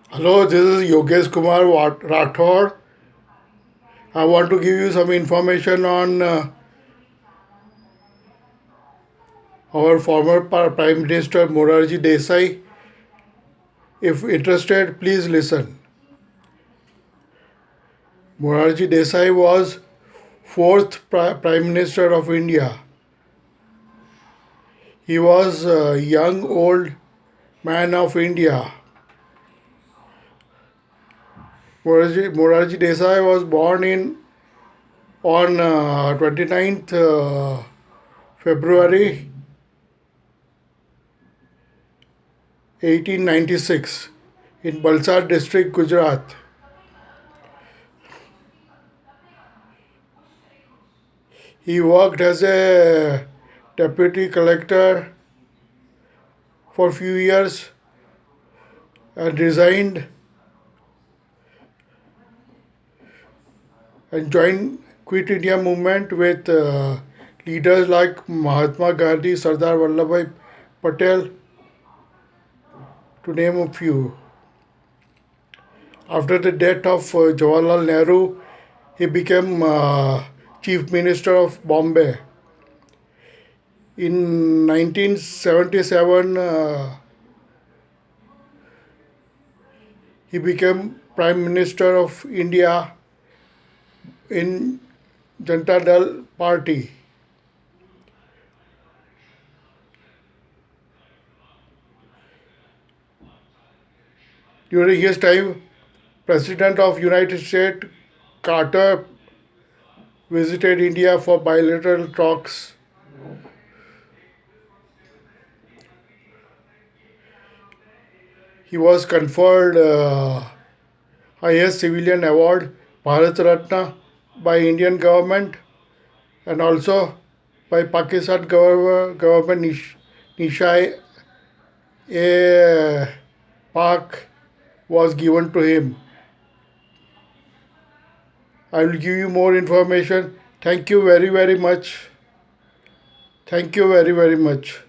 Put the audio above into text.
Hello, this is Yogeshkumar Rathod. I want to give you some information on our former Prime Minister Morarji Desai. If interested, please listen. Morarji Desai was fourth Prime Minister of India. He was a young old man of India. Morarji Desai was born on 29th February 1896 in Valsad district, Gujarat. He worked as a deputy collector for a few years and resigned and joined Quit India movement with leaders like Mahatma Gandhi, Sardar Vallabhbhai Patel, to name a few. After the death of Jawaharlal Nehru, he became Chief Minister of Bombay. In 1977, he became Prime Minister of India in Janata Dal Party. During his time, President of United States Carter visited India for bilateral talks. He was conferred highest civilian award Bharat Ratna by Indian government and also by Pakistan government Nishai a Pak was given to him. I will give you more information. Thank you very much. Thank you very much.